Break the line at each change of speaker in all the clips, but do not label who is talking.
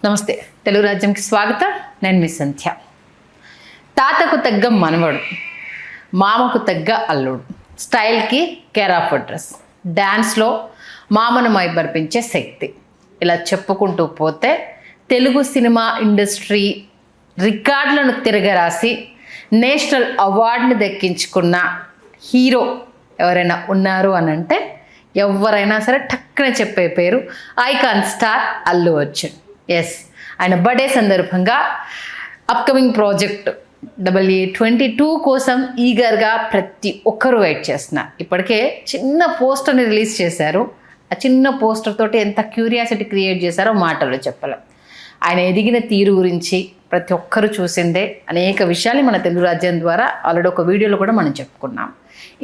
నమస్తే, తెలుగు రాజ్యంకి స్వాగతం. నేను మీ సంధ్య. తాతకు తగ్గ మనవడు, మామకు తగ్గ అల్లుడు, స్టైల్కి కేర్ ఆఫ్ అడ్రస్, డ్యాన్స్లో మామను మైబర్పించే శక్తి, ఇలా చెప్పుకుంటూ పోతే తెలుగు సినిమా ఇండస్ట్రీ రికార్డులను తిరగరాసి నేషనల్ అవార్డుని దక్కించుకున్న హీరో ఎవరైనా ఉన్నారు అని అంటే ఎవరైనా సరే టక్కున చెప్పే పేరు icon star Allu Arjun. Yes, ఆయన బర్త్డే సందర్భంగా అప్కమింగ్ ప్రాజెక్ట్ AA22 కోసం ఈగర్గా ప్రతి ఒక్కరూ వెయిట్ చేస్తున్నారు. ఇప్పటికే చిన్న పోస్టర్ని రిలీజ్ చేశారు. ఆ చిన్న పోస్టర్ తోటి ఎంత క్యూరియాసిటీ క్రియేట్ చేశారో మాటల్లో చెప్పలేం. ఆయన ఎదిగిన తీరు గురించి ప్రతి ఒక్కరూ చూసిందే. అనేక విషయాలు మన తెలుగు రాజ్యం ద్వారా ఆల్రెడీ ఒక వీడియోలో కూడా మనం చెప్పుకున్నాం.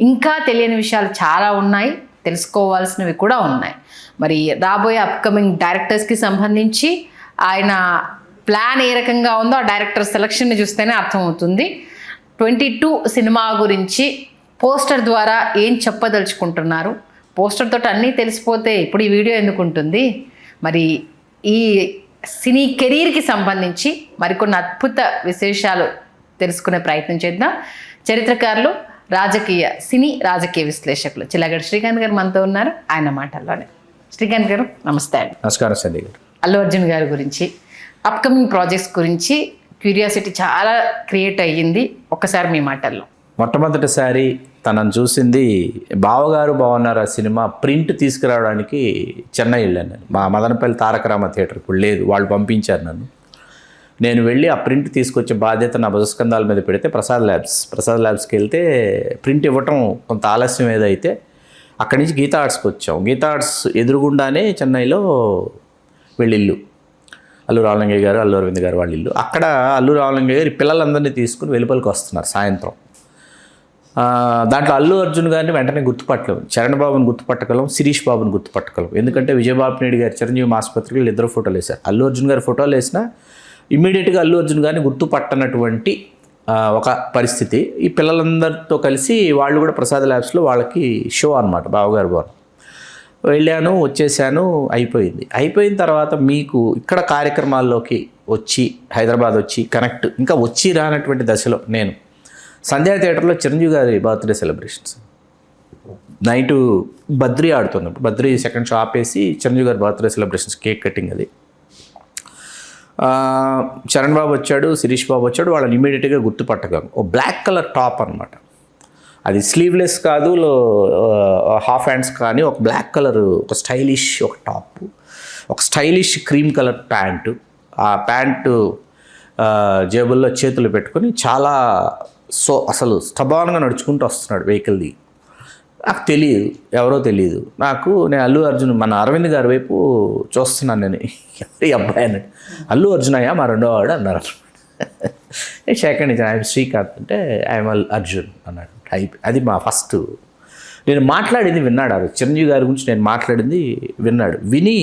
ఇంకా తెలియని విషయాలు చాలా ఉన్నాయి, తెలుసుకోవాల్సినవి కూడా ఉన్నాయి. మరి రాబోయే అప్కమింగ్ డైరెక్టర్స్కి సంబంధించి ఆయన ప్లాన్ ఏ రకంగా ఉందో ఆ డైరెక్టర్ సెలక్షన్ని చూస్తేనే అర్థమవుతుంది. 22 సినిమా గురించి పోస్టర్ ద్వారా ఏం చెప్పదలుచుకుంటున్నారు, పోస్టర్ తోటి అన్నీ తెలిసిపోతే ఇప్పుడు ఈ వీడియో ఎందుకు ఉంటుంది? మరి ఈ సినీ కెరీర్కి సంబంధించి మరికొన్ని అద్భుత విశేషాలు తెలుసుకునే ప్రయత్నం చేద్దాం. చరిత్రకారులు, సినీ రాజకీయ విశ్లేషకులు చిల్లగడ్డ శ్రీకాంత్ గారు మనతో ఉన్నారు. ఆయన మాటల్లోనే. శ్రీకాంత్ గారు నమస్తే అండి.
నమస్కారం సంధ్య గారు.
అల్లు అర్జున్ గారి గురించి, అప్కమింగ్ ప్రాజెక్ట్స్ గురించి క్యూరియాసిటీ చాలా క్రియేట్ అయ్యింది. ఒక్కసారి మీ మాటల్లో.
మొట్టమొదటిసారి తనను చూసింది బావగారు బాగున్నారు ఆ సినిమా ప్రింట్ తీసుకురావడానికి చెన్నై వెళ్ళాను నేను. మా మదనపల్లి తారకరామ థియేటర్ ఇప్పుడు లేదు, వాళ్ళు పంపించారు నన్ను. నేను వెళ్ళి ఆ ప్రింట్ తీసుకొచ్చే బాధ్యత నా భుజస్కంధాల మీద పెడితే ప్రసాద్ ల్యాబ్స్కి వెళ్తే ప్రింట్ ఇవ్వటం కొంత ఆలస్యం ఏదైతే అక్కడి నుంచి గీతా ఆర్ట్స్కి వచ్చాం. గీతా ఆర్ట్స్ ఎదురుగుండానే చెన్నైలో వెళ్ళిల్లు అల్లు రామలింగయ్య గారు, అల్లు అరవింద్ గారు వాళ్ళ ఇల్లు. అక్కడ అల్లు రామలింగయ్య గారు పిల్లలందరినీ తీసుకుని వెలుపలికి వస్తున్నారు సాయంత్రం. దాంట్లో అల్లు అర్జున్ గారిని వెంటనే గుర్తుపట్టలేము. చరణ్ బాబుని గుర్తుపట్టగలం, శిరీష్ బాబుని గుర్తుపట్టగలం. ఎందుకంటే విజయబాబు నాయుడు గారు చిరంజీవి ఆసుపత్రికి ఇద్దరు ఫోటోలు వేశారు. అల్లు అర్జున్ గారి ఫోటోలు వేసినా ఇమ్మీడియట్గా అల్లు అర్జున్ గారిని గుర్తుపట్టనటువంటి ఒక పరిస్థితి. ఈ పిల్లలందరితో కలిసి వాళ్ళు కూడా ప్రసాద్ ల్యాబ్స్లో వాళ్ళకి షో అనమాట, బావగారు బాను. వెళ్ళాను, వచ్చేసాను, అయిపోయిన తర్వాత మీకు ఇక్కడ కార్యక్రమాల్లోకి వచ్చి హైదరాబాద్ వచ్చి కనెక్ట్ ఇంకా వచ్చి రానటువంటి దశలో నేను సంధ్యా థియేటర్లో చిరంజీవి గారి బర్త్డే సెలబ్రేషన్స్ నైటు బద్రీ ఆడుతున్నప్పుడు బద్రీ సెకండ్ షో ఆపేసి చిరంజీవి గారి బర్త్డే సెలబ్రేషన్స్ కేక్ కటింగ్ అది. చరణ్ బాబు వచ్చాడు, శిరీష్ బాబు వచ్చాడు. వాళ్ళని ఇమీడియట్గా గుర్తుపట్టగలను. ఓ బ్లాక్ కలర్ టాప్ అనమాట, అది స్లీవ్లెస్ కాదు, హాఫ్ హ్యాండ్స్ కానీ ఒక బ్లాక్ కలర్ ఒక స్టైలిష్ ఒక టాప్, ఒక స్టైలిష్ క్రీమ్ కలర్ ప్యాంటు. ఆ ప్యాంటు జేబుల్లో చేతులు పెట్టుకొని చాలా అసలు స్టబాన్గా నడుచుకుంటూ వస్తున్నాడు వెహికల్ దిగి. నాకు తెలియదు, ఎవరో తెలియదు నాకు. నేను అల్లు అర్జున్ మన అరవింద్ గారి వైపు చూస్తున్నాను. నేను ఎవరి అబ్బాయి అన్నట్టు, అల్లు అర్జున్ అయ్యా మా రెండో వాడు అన్నారు. సెకండ్ నుంచి ఐఎమ్ శ్రీకాంత్ అంటే ఐఎమ్ అర్జున్ అన్నాడు. అది మా ఫస్ట్. నేను మాట్లాడింది విన్నాడు. ఆ చిరంజీవి గారి గురించి నేను మాట్లాడింది విన్నాడు. విని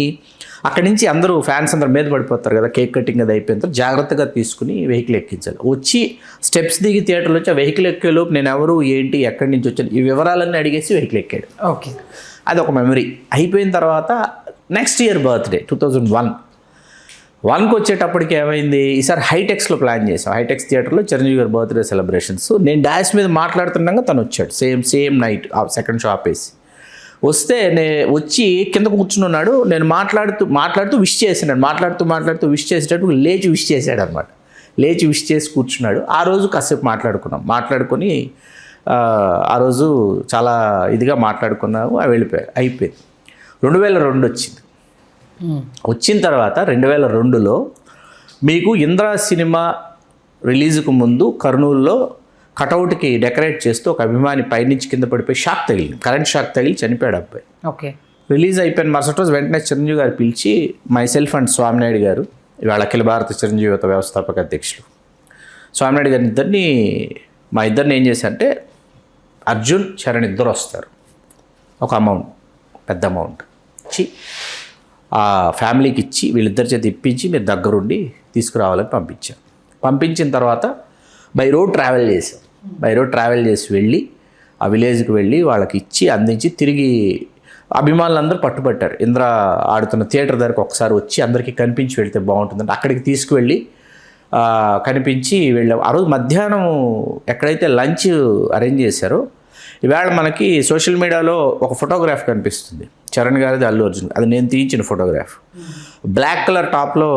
అక్కడి నుంచి అందరూ ఫ్యాన్స్ అందరూ మీద పడిపోతారు కదా, కేక్ కటింగ్ అది అయిపోయిన తర్వాత జాగ్రత్తగా తీసుకుని వెహికల్ ఎక్కించాలి. వచ్చి స్టెప్స్ దిగి థియేటర్లో వచ్చి ఆ వెహికల్ ఎక్కేలోపు నేను ఎవరు ఏంటి ఎక్కడి నుంచి వచ్చాను ఈ వివరాలన్నీ అడిగేసి వెహికల్ ఎక్కాడు.
ఓకే,
అది ఒక మెమరీ. అయిపోయిన తర్వాత నెక్స్ట్ ఇయర్ బర్త్డే 2001కి వచ్చేటప్పటికి ఏమైంది, ఈసారి హైటెక్స్లో ప్లాన్ చేసాం. హైటెక్స్ థియేటర్లో చిరంజీవి గారి బర్త్డే సెలబ్రేషన్స్. నేను డాష్ మీద మాట్లాడుతుండగా తను వచ్చాడు. సేమ్ నైట్ సెకండ్ షో ఆపేసి వస్తే వచ్చి కింద కూర్చున్నాడు. నేను మాట్లాడుతూ విష్ చేసినాడు. మాట్లాడుతూ విష్ చేసేటప్పుడు లేచి విష్ చేశాడు అనమాట. లేచి విష్ చేసి కూర్చున్నాడు. ఆ రోజు కాసేపు మాట్లాడుకొని ఆ రోజు చాలా ఇదిగా మాట్లాడుకున్నాము. వెళ్ళిపోయారు. అయిపోయింది. 2002 వచ్చింది. వచ్చిన తర్వాత 2002లో మీకు ఇంద్రా సినిమా రిలీజ్కు ముందు కర్నూలులో కటౌట్కి డెకరేట్ చేస్తూ ఒక అభిమాని పైనుంచి కింద పడిపోయి కరెంట్ షాక్ తగిలి చనిపోయాడు అబ్బాయి.
ఓకే,
రిలీజ్ అయిపోయిన మరుసటి రోజు వెంటనే చిరంజీవి గారు పిలిచి మైసెల్ఫ్ అండ్ స్వామినాయుడు గారు, ఇవాళ అఖిల భారత చిరంజీవి యువత వ్యవస్థాపక అధ్యక్షులు స్వామినాయుడు గారి మా ఇద్దరిని ఏం చేశారంటే అర్జున్ చరణ్ ఇద్దరు వస్తారు, ఒక అమౌంట్ పెద్ద అమౌంట్ ఇచ్చి ఆ ఫ్యామిలీకి ఇచ్చి వీళ్ళిద్దరి చేతి ఇప్పించి మీరు దగ్గరుండి తీసుకురావాలని పంపించిన తర్వాత బై రోడ్ ట్రావెల్ చేసి వెళ్ళి ఆ విలేజ్కి వెళ్ళి వాళ్ళకి ఇచ్చి అందించి తిరిగి అభిమానులందరూ పట్టుబట్టారు. ఇంద్ర ఆడుతున్న థియేటర్ దగ్గరకు ఒకసారి వచ్చి అందరికీ కనిపించి వెళ్తే బాగుంటుందంటే అక్కడికి తీసుకువెళ్ళి కనిపించి వెళ్ళాం. ఆ రోజు మధ్యాహ్నం ఎక్కడైతే లంచ్ అరేంజ్ చేశారో ఈవేళ మనకి సోషల్ మీడియాలో ఒక ఫోటోగ్రాఫ్ కనిపిస్తుంది, చరణ్ గారిది, అల్లు అర్జున్. అది నేను తీయించిన ఫోటోగ్రాఫ్. బ్లాక్ కలర్ టాప్లో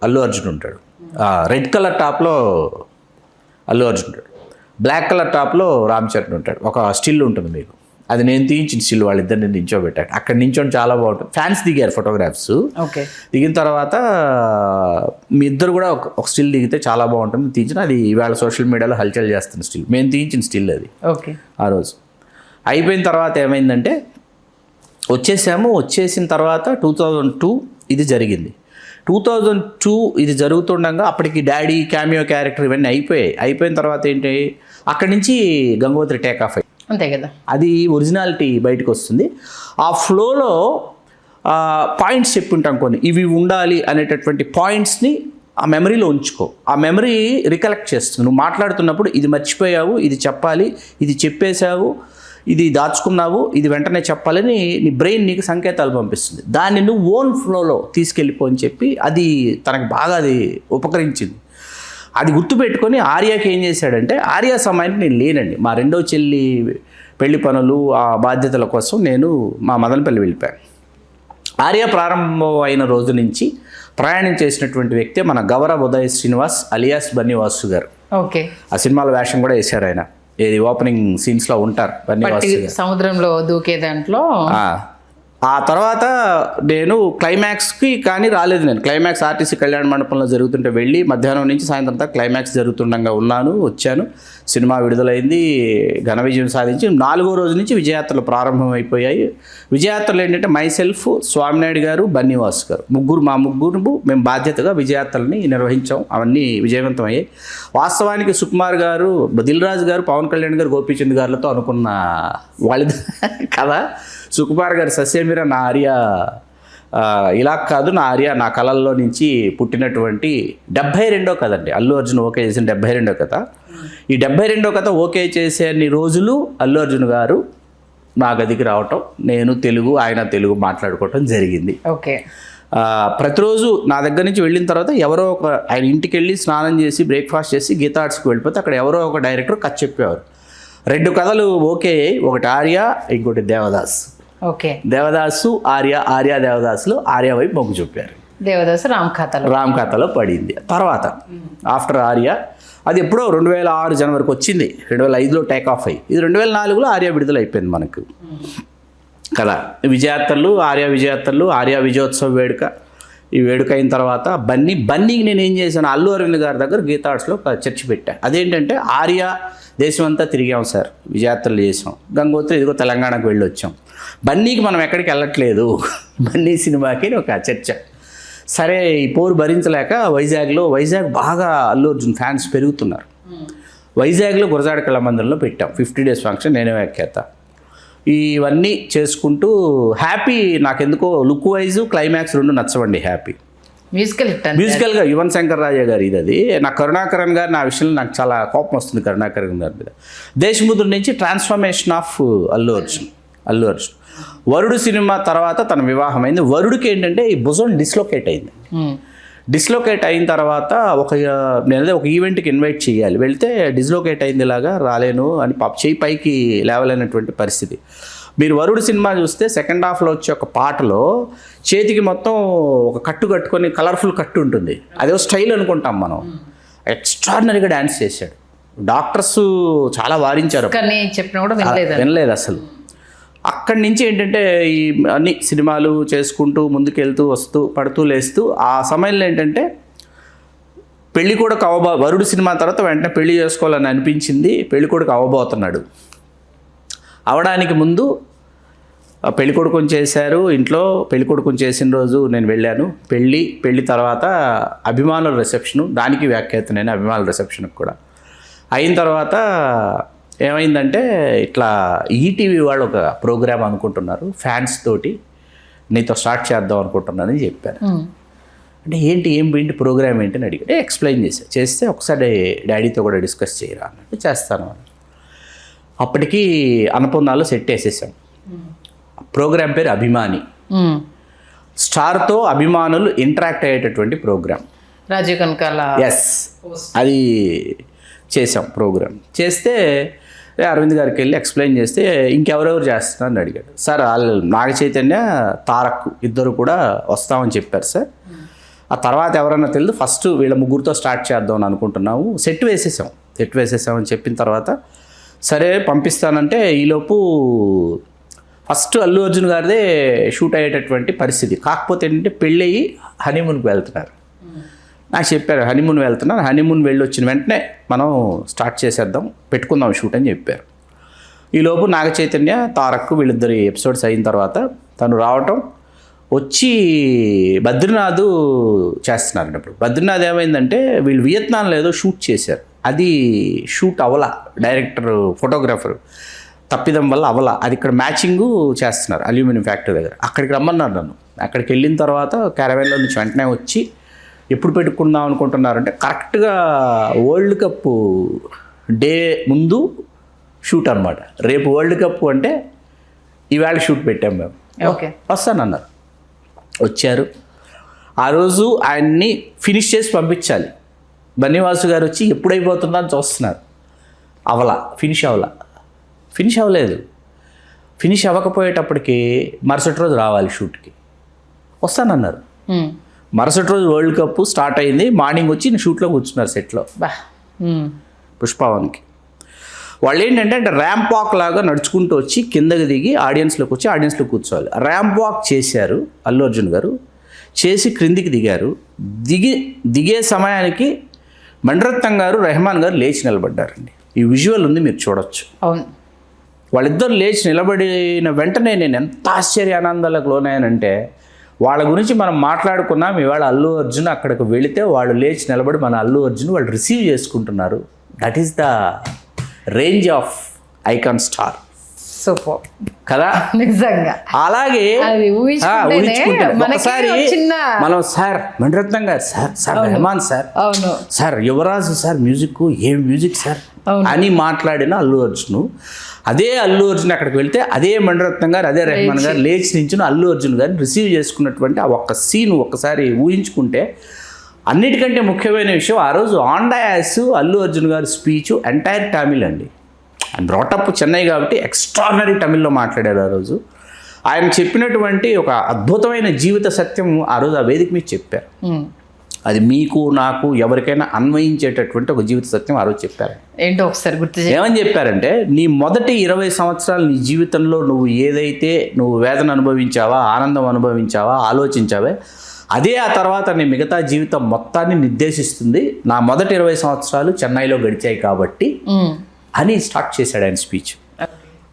అల్లు అర్జున్ ఉంటాడు, రెడ్ కలర్ టాప్లో అల్లు అర్జున్ ఉంటాడు, బ్లాక్ కలర్ టాప్లో రామ్ చరణ్ ఉంటాడు. ఒక స్టిల్ ఉంటుంది మీకు, అది నేను తీయించిన స్టిల్. వాళ్ళిద్దరిని నించోబెట్టాడు. అక్కడ నించోని చాలా బాగుంటుంది. ఫ్యాన్స్ దిగారు ఫోటోగ్రాఫ్స్. దిగిన తర్వాత మీ ఇద్దరు కూడా ఒక స్టిల్ దిగితే చాలా బాగుంటుంది తీయించిన. అది ఇవాళ సోషల్ మీడియాలో హల్చల్ చేస్తున్న స్టిల్, మేము తీయించిన స్టిల్ అది. ఆ రోజు అయిపోయిన తర్వాత ఏమైందంటే వచ్చేసిన తర్వాత 2002 ఇది జరిగింది. 2002 ఇది జరుగుతుండగా అప్పటికి డాడీ, క్యామియో క్యారెక్టర్ ఇవన్నీ అయిపోయిన తర్వాత ఏంటి, అక్కడి నుంచి గంగోత్రి టేక్ ఆఫ్ అయ్యి,
అంతే కదా,
అది ఒరిజినాలిటీ బయటకు వస్తుంది. ఆ ఫ్లోలో పాయింట్స్ చెప్పుంటాం కొన్ని, ఇవి ఉండాలి అనేటటువంటి పాయింట్స్ని ఆ మెమరీలో ఉంచుకో. ఆ మెమరీ రికలెక్ట్ చేస్తుంది. నువ్వు మాట్లాడుతున్నప్పుడు ఇది మర్చిపోయావు, ఇది చెప్పాలి, ఇది చెప్పేశావు, ఇది దాచుకున్నావు, ఇది వెంటనే చెప్పాలని నీ బ్రెయిన్ నీకు సంకేతాలు పంపిస్తుంది. దాన్ని నువ్వు ఓన్ ఫ్లోలో తీసుకెళ్ళిపో అని చెప్పి అది తనకు బాగా అది ఉపకరించింది. అది గుర్తుపెట్టుకొని ఆర్యాకి ఏం చేశాడంటే, ఆర్యా సమయానికి నేను లేనండి, మా రెండో చెల్లి పెళ్లి పనులు ఆ బాధ్యతల కోసం నేను మా మదనపల్లి వెళ్ళిపోయాను. ఆర్యా ప్రారంభం అయిన రోజు నుంచి ప్రయాణం చేసినటువంటి వ్యక్తే మన గౌరవ ఉదయ్ శ్రీనివాస్ అలియాస్ బన్నీవాసు గారు. ఆ సినిమాలో వేషం కూడా వేశారు ఆయన. ఏది ఓపెనింగ్ సీన్స్లో ఉంటారు బన్నీవాసు గారు.
సముద్రంలో దూకే దాంట్లో.
ఆ తర్వాత నేను క్లైమాక్స్కి కానీ రాలేదు. నేను క్లైమాక్స్ ఆర్టీసీ కళ్యాణ మండపంలో జరుగుతుంటే వెళ్ళి మధ్యాహ్నం నుంచి సాయంత్రం దాకా క్లైమాక్స్ జరుగుతుండగా వచ్చాను. సినిమా విడుదలైంది, ఘన విజయం సాధించి 4వ రోజు నుంచి విజయయాత్రలు ప్రారంభమైపోయాయి. విజయయాత్రలు ఏంటంటే మైసెల్ఫ్, స్వామినాయుడు గారు, బన్నీవాస్ గారు మా ముగ్గురు మేము బాధ్యతగా విజయయాత్రల్ని నిర్వహించాం. అవన్నీ విజయవంతం అయ్యాయి. వాస్తవానికి సుకుమార్ గారు, దిల్ రాజు గారు, పవన్ కళ్యాణ్ గారు, గోపీచంద్ గారులతో అనుకున్న వాళ్ళ కదా, సుకుమార్ గారు సస్యమీర నా ఆర్యా ఇలా కాదు, నా ఆర్యా నా కళల్లో నుంచి పుట్టినటువంటి 72వ కథ అండి. అల్లు అర్జున్ ఓకే చేసిన 72వ కథ. ఈ 72వ కథ ఓకే చేసే అన్ని రోజులు అల్లు అర్జున్ గారు నా గదికి రావటం, నేను తెలుగు, ఆయన తెలుగు మాట్లాడుకోవటం జరిగింది. ప్రతిరోజు నా దగ్గర నుంచి వెళ్ళిన తర్వాత ఎవరో ఒక ఆయన ఇంటికి వెళ్ళి స్నానం చేసి బ్రేక్ఫాస్ట్ చేసి గీతా ఆర్ట్స్కి వెళ్ళిపోతే అక్కడ ఎవరో ఒక డైరెక్టర్ కథ చెప్పేవారు. 2 కథలు ఓకే, ఒకటి ఆర్యా, ఇంకోటి దేవదాస్. దేవదాసు ఆర్యా దేవదాసులో ఆర్యా వైపు మొగ్గు చూపారు.
దేవదాసు రామ్ ఖాతాలో
పడింది. తర్వాత ఆఫ్టర్ ఆర్యా అది ఎప్పుడో 2006 జనవరికి వచ్చింది. 2005లో టేక్ ఆఫ్ అయ్యి ఇది 2004లో ఆర్యా విడుదల అయిపోయింది మనకు కదా. విజయాత్రలు, ఆర్యా విజయోత్సవ వేడుక. ఈ వేడుక అయిన తర్వాత బన్నీకి నేను ఏం చేశాను, అల్లు అరవింద్ గారి దగ్గర గీతా ఆర్ట్స్లో ఒక చర్చ పెట్టాను. అదేంటంటే ఆర్యా దేశం అంతా తిరిగాం సార్, విజయాత్రలు చేసాం, గంగోత్రి ఇదిగో తెలంగాణకు వెళ్ళి వచ్చాం, బన్నీకి మనం ఎక్కడికి వెళ్ళట్లేదు, బన్నీ సినిమాకి ఒక చర్చ. సరే ఈ పోరు భరించలేక వైజాగ్ బాగా అల్లు అర్జున్ ఫ్యాన్స్ పెరుగుతున్నారు. వైజాగ్లో గురజాడ కళామందిరంలో పెట్టాం 50 days ఫంక్షన్, నేనే వ్యాఖ్యాత. ఇవన్నీ చేసుకుంటూ నాకెందుకో లుక్ వైజ్ క్లైమాక్స్ 2 నచ్చవండి. మ్యూజికల్గా యువన్ శంకర్ రాజా గారు ఇది నాకు కరుణాకరన్ గారు నా విషయంలో నాకు చాలా కోపం వస్తుంది కరుణాకరన్ గారి మీద. దేశముద్ర నుంచి ట్రాన్స్ఫర్మేషన్ ఆఫ్ అల్లు అర్జున్. వరుడు సినిమా తర్వాత తన వివాహమైంది. వరుడికి ఏంటంటే ఈ భుజం డిస్లోకేట్ అయింది. డిస్లోకేట్ అయిన తర్వాత నేను ఒక ఈవెంట్కి ఇన్వైట్ చేయాలి, వెళ్తే డిస్లోకేట్ అయింది, ఇలాగా రాలేను అని చేయి పైకి లేవలేనటువంటి పరిస్థితి. మీరు వరుడు సినిమా చూస్తే సెకండ్ హాఫ్లో వచ్చే ఒక పాటలో చేతికి మొత్తం ఒక కట్టు కట్టుకొని కలర్ఫుల్ కట్టు ఉంటుంది, అదే స్టైల్ అనుకుంటాం మనం. ఎక్స్ట్రాడినరీగా డ్యాన్స్ చేశాడు. డాక్టర్స్ చాలా వారించారు, వినలేదు అసలు. అక్కడి నుంచి ఏంటంటే ఈ అన్ని సినిమాలు చేసుకుంటూ ముందుకెళ్తూ వస్తూ పడుతూ లేస్తూ ఆ సమయంలో ఏంటంటే పెళ్లి కొడుకు వరుడు సినిమా తర్వాత వెంటనే పెళ్లి చేసుకోవాలని అనిపించింది. పెళ్లి కొడుకు అవ్వబోతున్నాడు. అవడానికి ముందు పెళ్లి కొడుకుని చేశారు ఇంట్లో. పెళ్లి కొడుకుని చేసిన రోజు నేను వెళ్ళాను. పెళ్లి తర్వాత అభిమానుల రిసెప్షను, దానికి వ్యాఖ్యాత నేను అభిమానుల రిసెప్షన్కి కూడా అయిన తర్వాత ఏమైందంటే ఇట్లా ఈటీవీ వాళ్ళు ఒక ప్రోగ్రామ్ అనుకుంటున్నారు ఫ్యాన్స్ తోటి, నీతో స్టార్ట్ చేద్దాం అనుకుంటున్నానని చెప్పాను. అంటే ఏంటి ప్రోగ్రామ్ ఏంటి అని అడిగితే ఎక్స్ప్లెయిన్ చేస్తే ఒకసారి డాడీతో కూడా డిస్కస్ చేయరా అన్నట్టు చేస్తాను అని. అప్పటికి అన్నపూర్ణాలో సెట్ వేసేసాం. ప్రోగ్రాం పేరు అభిమాని.
మ్మ్.
స్టార్తో అభిమానులు ఇంటరాక్ట్ అయ్యేటటువంటి ప్రోగ్రాం.
రాజీవ్ కనకాల.
ఎస్, అది చేసాం ప్రోగ్రామ్. చేస్తే అరవింద్ గారికి వెళ్ళి ఎక్స్ప్లెయిన్ చేస్తే ఇంకెవరెవరు చేస్తున్నారని అడిగాడు. సార్ వాళ్ళు నాగ చైతన్య, తారక్ ఇద్దరు కూడా వస్తామని చెప్పారు సార్. ఆ తర్వాత ఎవరన్నా తెలియదు, ఫస్ట్ వీళ్ళ ముగ్గురితో స్టార్ట్ చేద్దాం అని అనుకుంటున్నాము. సెట్ వేసేసామని చెప్పిన తర్వాత సరే పంపిస్తానంటే ఈలోపు ఫస్ట్ అల్లు అర్జున్ గారిదే షూట్ అయ్యేటటువంటి పరిస్థితి. కాకపోతే ఏంటంటే పెళ్ళయి హనీమూన్కి వెళ్తున్నారు. నాకు చెప్పారు హనీమూన్ వెళ్తున్నాను, హనీమూన్ వెళ్ళి వచ్చిన వెంటనే మనం స్టార్ట్ చేసేద్దాం, పెట్టుకుందాం షూట్ అని చెప్పారు. ఈలోపు నాగ చైతన్య, తారక్ వీళ్ళిద్దరి ఎపిసోడ్స్ అయిన తర్వాత తను రావటం, వచ్చి బద్రీనాథ్ చేస్తున్నారు. ఇప్పుడు బద్రీనాథ్ ఏమైందంటే వీళ్ళు వియత్నాంలో ఏదో షూట్ చేశారు, అది షూట్ అవలా, డైరెక్టర్ ఫోటోగ్రాఫర్ తప్పిదం వల్ల అవలా, అది ఇక్కడ మ్యాచింగు చేస్తున్నారు అల్యూమినియం ఫ్యాక్టరీ దగ్గర. అక్కడికి రమ్మన్నారు నన్ను. అక్కడికి వెళ్ళిన తర్వాత క్యారవాన్లో నుంచి వెంటనే వచ్చి ఎప్పుడు పెట్టుకుందాం అనుకుంటున్నారంటే కరెక్ట్గా వరల్డ్ కప్ డే ముందు షూట్ అనమాట. రేపు వరల్డ్ కప్ అంటే ఈవేళ షూట్ పెట్టాం మేము.
ఓకే,
వస్తానన్నారు. వచ్చారు. ఆ రోజు ఆయన్ని ఫినిష్ చేసి పంపించాలి. బన్నీవాసు గారు వచ్చి ఎప్పుడైపోతుందా అని చూస్తున్నారు. ఫినిష్ అవ్వలేదు. ఫినిష్ అవ్వకపోయేటప్పటికి మరుసటి రోజు రావాలి షూట్కి. వస్తానన్నారు.
మ్మ్.
మరుసటి రోజు వరల్డ్ కప్ స్టార్ట్ అయింది. మార్నింగ్ వచ్చి నేను షూట్లో కూర్చున్నారు సెట్లో
బా. మ్మ్.
పుష్పవన్కి. వాళ్ళు ఏంటంటే ర్యాంప్ వాక్ లాగా నడుచుకుంటూ వచ్చి కిందకి దిగి ఆడియన్స్లోకి వచ్చి ఆడియన్స్లో కూర్చోవాలి. ర్యాంప్ వాక్ చేశారు అల్లు అర్జున్ గారు. చేసి క్రిందికి దిగారు. దిగే సమయానికి మణిరత్నం గారు, రెహమాన్ గారు లేచి నిలబడ్డారండి. ఈ విజువల్ ఉంది, మీరు చూడొచ్చు.
అవును.
వాళ్ళిద్దరు లేచి నిలబడిన వెంటనే నేను ఎంత ఆశ్చర్యానందాలకు లోనయ్యానంటే, వాళ్ళ గురించి మనం మాట్లాడుకున్నాం. ఇవాళ అల్లు అర్జున్ అక్కడికి వెళితే వాళ్ళు లేచి నిలబడి మన అల్లు అర్జున్ వాళ్ళు రిసీవ్ చేసుకుంటున్నారు. That is the range of icon star.
Super
కదా,
నిజంగా.
అలాగే
అది ఊహించుకుంటేనే మనకి
ఒకసారి మనం సార్ మణిరత్నం గారు, సార్ రెహమాన్ సార్,
అవును
సార్ యువరాజు సార్, మ్యూజిక్ ఏం మ్యూజిక్ సార్ అని మాట్లాడిన అల్లు అర్జున్. అదే అల్లు అర్జున్ అక్కడికి వెళ్తే అదే మణిరత్నం గారు, అదే రెహమాన్ గారు లేచి నించుని అల్లు అర్జున్ గారిని రిసీవ్ చేసుకున్నటువంటి ఆ ఒక్క సీన్ ఒక్కసారి ఊహించుకుంటే, అన్నిటికంటే ముఖ్యమైన విషయం ఆ రోజు ఆన్ డయాస్ అల్లు అర్జున్ గారి స్పీచ్ ఎంటైర్ తమిళ్ అండి. అండ్ బ్రాటప్ చెన్నై కాబట్టి ఎక్స్ట్రాడినరీ తమిళ్లో మాట్లాడారు ఆ రోజు. ఆయన చెప్పినటువంటి ఒక అద్భుతమైన జీవిత సత్యం ఆ రోజు ఆ వేదిక మీద చెప్పారు. అది మీకు నాకు ఎవరికైనా అన్వయించేటటువంటి ఒక జీవిత సత్యం ఆ రోజు చెప్పారు.
ఏంటో ఒకసారి గుర్తు
ఏమని చెప్పారంటే, నీ మొదటి 20 సంవత్సరాలు నీ జీవితంలో నువ్వు ఏదైతే నువ్వు వేదన అనుభవించావా, ఆనందం అనుభవించావా, ఆలోచించావే, అదే ఆ తర్వాత నీ మిగతా జీవితం మొత్తాన్ని నిర్దేశిస్తుంది. నా మొదటి 20 సంవత్సరాలు చెన్నైలో గడిచాయి కాబట్టి అని స్టార్ట్ చేశాడు ఆయన స్పీచ్.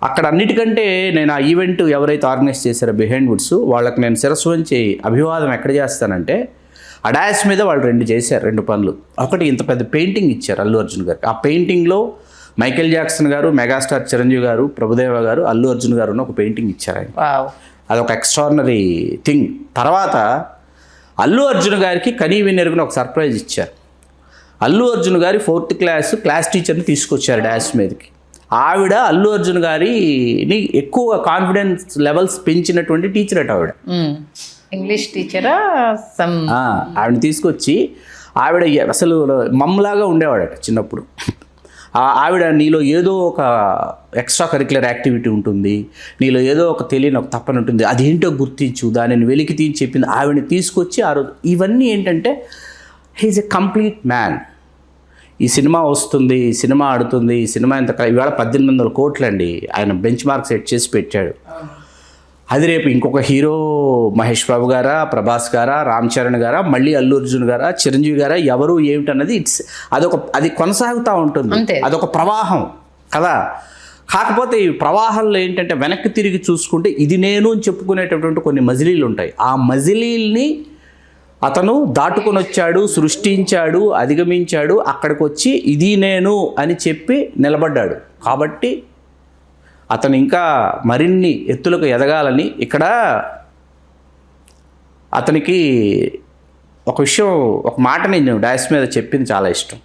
అక్కడ అన్నిటికంటే నేను ఆ ఈవెంట్ ఎవరైతే ఆర్గనైజ్ చేశారో బిహైండ్ వుడ్స్ వాళ్ళకి నేను శిరస్సు వంచి అభివాదం ఎక్కడ చేస్తానంటే, ఆ డాష్ మీద వాళ్ళు 2 చేశారు, 2 పనులు. ఒకటి ఇంత పెద్ద పెయింటింగ్ ఇచ్చారు అల్లు అర్జున్ గారికి. ఆ పెయింటింగ్లో మైకేల్ జాక్సన్ గారు, మెగాస్టార్ చిరంజీవి గారు, ప్రభుదేవ గారు, అల్లు అర్జున్ గారు ఒక పెయింటింగ్ ఇచ్చారు ఆయన. అదొక ఎక్స్ట్రాడినరీ థింగ్. తర్వాత అల్లు అర్జున్ గారికి కనీ వినెరుగున ఒక సర్ప్రైజ్ ఇచ్చారు. అల్లు అర్జున్ గారి 4th క్లాస్ టీచర్ని తీసుకొచ్చారు డాష్ మీదకి. ఆవిడ అల్లు అర్జున్ గారిని ఎక్కువ కాన్ఫిడెన్స్ లెవెల్స్ పెంచినటువంటి టీచర్ అట ఆవిడ.
ఇంగ్లీష్ టీచరా?
ఆవిడని తీసుకొచ్చి, ఆవిడ అసలు మమ్మలాగా ఉండేవాడట చిన్నప్పుడు. ఆవిడ నీలో ఏదో ఒక ఎక్స్ట్రా కరిక్యులర్ యాక్టివిటీ ఉంటుంది, నీలో ఏదో ఒక తెలియని ఒక తప్పన ఉంటుంది, అదేంటో గుర్తించు, దానిని వెలికి తీసి చెప్పింది. ఆవిడని తీసుకొచ్చి ఆ రోజు ఇవన్నీ ఏంటంటే, హీఈస్ ఎ కంప్లీట్ మ్యాన్. ఈ సినిమా వస్తుంది, ఈ సినిమా ఆడుతుంది, ఈ సినిమా ఇంత ఇవాళ 1800 కోట్లు అండి ఆయన బెంచ్ మార్క్ సెట్ చేసి పెట్టాడు. అది రేపు ఇంకొక హీరో మహేష్ బాబు గారా, ప్రభాస్ గారా, రామ్ చరణ్ గారా, మళ్ళీ అల్లు అర్జున్ గారా, చిరంజీవి గారా, ఎవరు ఏమిటన్నది అది కొనసాగుతూ ఉంటుంది. అదొక ప్రవాహం కదా. కాకపోతే ఈ ప్రవాహంలో ఏంటంటే వెనక్కి తిరిగి చూసుకుంటే ఇది నేను అని చెప్పుకునేటటువంటి కొన్ని మజిలీలు ఉంటాయి. ఆ మజిలీల్ని అతను దాటుకొని వచ్చాడు, సృష్టించాడు, అధిగమించాడు. అక్కడికి వచ్చి ఇది నేను అని చెప్పి నిలబడ్డాడు. కాబట్టి అతను ఇంకా మరిన్ని ఎత్తులకు ఎదగాలని ఇక్కడ అతనికి ఒక విషయం, ఒక మాట నేను డాష్ మీద చెప్పింది చాలా ఇష్టం.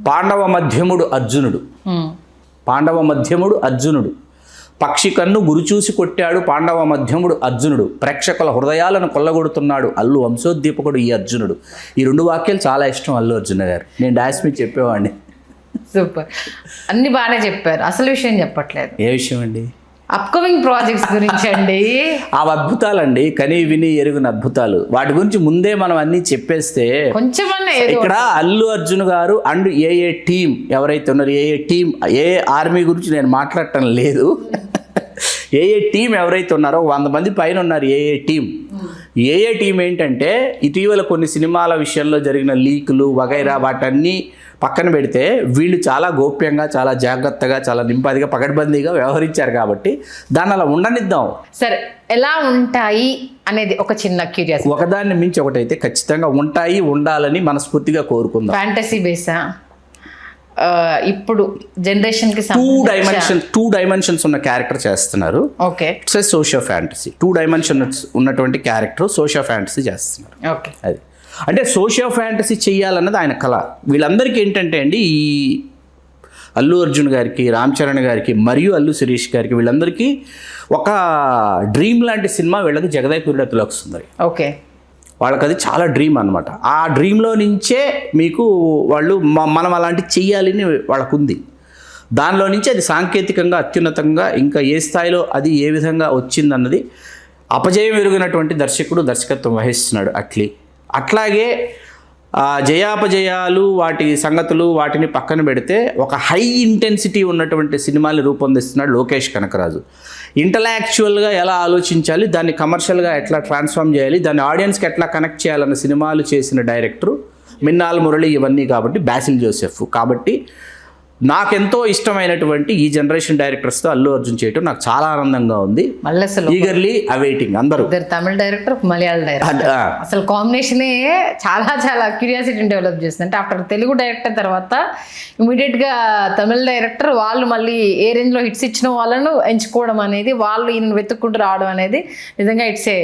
పాండవ మధ్యముడు అర్జునుడు పక్షి కన్ను గురి చూసి కొట్టాడు పాండవ మధ్యముడు అర్జునుడు, ప్రేక్షకుల హృదయాలను కొల్లగొడుతున్నాడు అల్లు వంశోద్దీపకుడు ఈ అర్జునుడు. ఈ 2 వాక్యాలు చాలా ఇష్టం అల్లు అర్జున్ గారు. నేను డాష్ మీద చెప్పేవాడిని.
సూపర్, అన్ని బాగానే చెప్పారు. అసలు విషయం చెప్పట్లేదు.
ఏ విషయం అండి?
అప్కమింగ్ ప్రాజెక్ట్స్ గురించి అండి.
ఆ అద్భుతాలండి, కని విని ఎరుగున అద్భుతాలు. వాటి గురించి ముందే మనం అన్ని చెప్పేస్తే
కొంచెం
ఇక్కడ అల్లు అర్జున్ గారు అండ్ ఏ టీం ఎవరైతే ఉన్నారో, ఏ టీం, ఏ ఆర్మీ గురించి నేను మాట్లాడటం లేదు. ఏ టీం ఎవరైతే ఉన్నారో 100 మంది పైన ఉన్నారు. ఏ టీం ఏంటంటే ఇటీవల కొన్ని సినిమాల విషయంలో జరిగిన లీకులు వగైరా వాటన్నీ పక్కన పెడితే వీళ్ళు చాలా గోప్యంగా, చాలా జాగ్రత్తగా, చాలా నింపాదిగా, పకడ్బందీగా వ్యవహరించారు కాబట్టి దాన్ని అలా ఉండనిద్దాం.
సరే, ఎలా ఉంటాయి అనేది ఒక చిన్న క్యూరియాసిటీ.
ఒకదాన్ని మించి ఒకటైతే ఖచ్చితంగా ఉంటాయి, ఉండాలని మనస్ఫూర్తిగా కోరుకుందాం.
ఫ్యాంటసీ బేసా ఇప్పుడు జనరేషన్ కి
టూ డైమెన్షన్స్ ఉన్న క్యారెక్టర్ చేస్తున్నారు.
Okay,
it's socio fantasy. 2 dimensions ఉన్నటువంటి క్యారెక్టర్ సోషియో ఫ్యాంటసీ చేస్తున్నారు.
ఓకే,
అది అంటే సోషియో ఫ్యాంటసీ చేయాలన్నది ఆయన కళ. వీళ్ళందరికీ ఏంటంటే అండి, ఈ అల్లు అర్జున్ గారికి, రామ్ చరణ్ గారికి మరియు అల్లు శిరీష్ గారికి వీళ్ళందరికీ ఒక డ్రీమ్ లాంటి సినిమా వీళ్ళకి జగదాయ్ తిలక్ సుందరి.
ఓకే,
వాళ్ళకి అది చాలా డ్రీమ్ అనమాట. ఆ డ్రీమ్లో నుంచే మీకు వాళ్ళు మనం అలాంటి చెయ్యాలని వాళ్ళకు ఉంది. దానిలో నుంచి అది సాంకేతికంగా అత్యున్నతంగా ఇంకా ఏ స్థాయిలో అది ఏ విధంగా వచ్చిందన్నది అపజయం ఎరుగినటువంటి దర్శకుడు దర్శకత్వం వహిస్తున్నాడు అట్లీ. అట్లాగే జయాపజయాలు వాటి సంగతులు వాటిని పక్కన పెడితే ఒక హై ఇంటెన్సిటీ ఉన్నటువంటి సినిమాలు రూపొందిస్తున్నాడు లోకేష్ కనకరాజు. ఇంటలెక్చువల్గా ఎలా ఆలోచించాలి, దాన్ని కమర్షియల్గా ఎట్లా ట్రాన్స్ఫార్మ్ చేయాలి, దాన్ని ఆడియన్స్కి ఎట్లా కనెక్ట్ చేయాలన్న సినిమాలు చేసిన డైరెక్టరు మిన్నాల్ మురళి ఇవన్నీ కాబట్టి బాసిల్ జోసెఫ్. కాబట్టి నాకెంతో ఇష్టమైనటువంటి ఈ జనరేషన్ డైరెక్టర్స్తో అల్లు అర్జున్ చేయటం నాకు చాలా ఆనందంగా ఉంది. Eagerly awaiting. అందరూ
తమిళ డైరెక్టర్, మలయాళ డైరెక్టర్, అసలు కాంబినేషనే చాలా చాలా క్యూరియాసిటీని డెవలప్ చేస్తుంది. అంటే ఆఫ్టర్ తెలుగు డైరెక్టర్ తర్వాత ఇమీడియట్గా తమిళ డైరెక్టర్ వాళ్ళు మళ్ళీ ఏ రేంజ్లో హిట్స్ ఇచ్చిన వాళ్ళను ఎంచుకోవడం అనేది, వాళ్ళు ఈయన వెతుక్కుంటూ రావడం అనేది నిజంగా it's a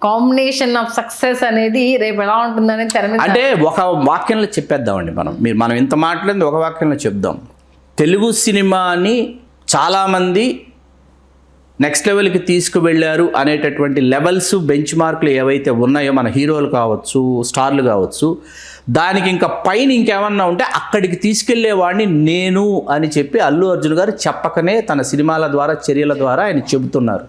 combination of success అనేది రేపు ఎలా ఉంటుందనేది తెర మీద.
అంటే ఒక వాక్యంలో చెప్పేద్దామండి మనం ఇంత మాట్లాడింది ఒక వాక్యంలో చెప్దాం. తెలుగు సినిమాని చాలామంది నెక్స్ట్ లెవెల్కి తీసుకువెళ్ళారు అనేటటువంటి లెవెల్స్, బెంచ్ మార్కులు ఏవైతే ఉన్నాయో మన హీరోలు కావచ్చు, స్టార్లు కావచ్చు, దానికి ఇంకా పైన ఇంకేమన్నా ఉంటే అక్కడికి తీసుకెళ్లేవాడిని నేను అని చెప్పి అల్లు అర్జున్ గారు చెప్పకనే తన సినిమాల ద్వారా, చర్యల ద్వారా ఆయన చెబుతున్నారు.